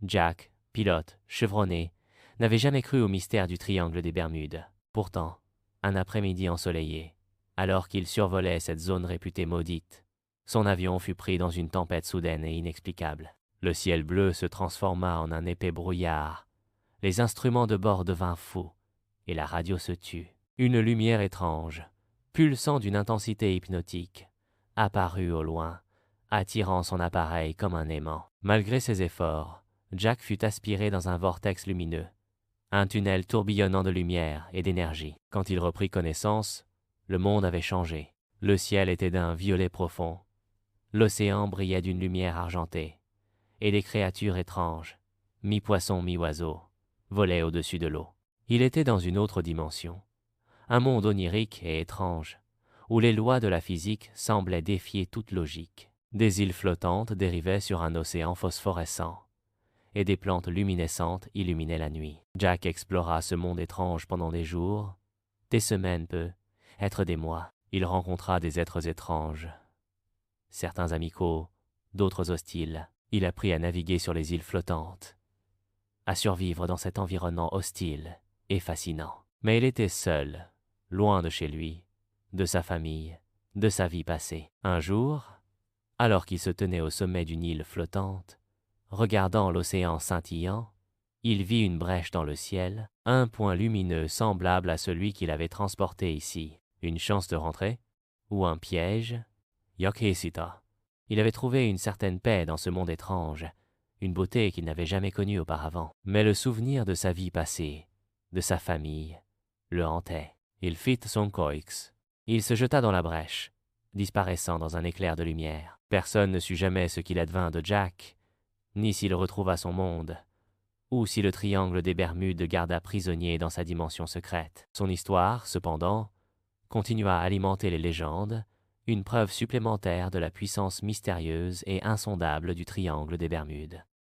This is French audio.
Jack, pilote, chevronné, n'avait jamais cru au mystère du triangle des Bermudes. Pourtant, un après-midi ensoleillé, alors qu'il survolait cette zone réputée maudite, son avion fut pris dans une tempête soudaine et inexplicable. Le ciel bleu se transforma en un épais brouillard, les instruments de bord devinrent fous, et la radio se tut. Une lumière étrange, pulsant d'une intensité hypnotique, apparut au loin, attirant son appareil comme un aimant. Malgré ses efforts, Jack fut aspiré dans un vortex lumineux, un tunnel tourbillonnant de lumière et d'énergie. Quand il reprit connaissance, le monde avait changé. Le ciel était d'un violet profond, l'océan brillait d'une lumière argentée, et des créatures étranges, mi-poisson, mi-oiseau, volaient au-dessus de l'eau. Il était dans une autre dimension, un monde onirique et étrange, où les lois de la physique semblaient défier toute logique. Des îles flottantes dérivaient sur un océan phosphorescent, et des plantes luminescentes illuminaient la nuit. Jack explora ce monde étrange pendant des jours, des semaines peut-être des mois. Il rencontra des êtres étranges, certains amicaux, d'autres hostiles. Il apprit à naviguer sur les îles flottantes, à survivre dans cet environnement hostile et fascinant. Mais il était seul, loin de chez lui, de sa famille, de sa vie passée. Un jour, alors qu'il se tenait au sommet d'une île flottante, regardant l'océan scintillant, il vit une brèche dans le ciel, un point lumineux semblable à celui qu'il avait transporté ici. Une chance de rentrer? Ou un piège? Yakesita. Il avait trouvé une certaine paix dans ce monde étrange, une beauté qu'il n'avait jamais connue auparavant. Mais le souvenir de sa vie passée, de sa famille, le hantait. Il fit son coix. Il se jeta dans la brèche, disparaissant dans un éclair de lumière. Personne ne sut jamais ce qu'il advint de Jack, ni s'il retrouva son monde, ou si le triangle des Bermudes garda prisonnier dans sa dimension secrète. Son histoire, cependant, continua à alimenter les légendes, une preuve supplémentaire de la puissance mystérieuse et insondable du triangle des Bermudes.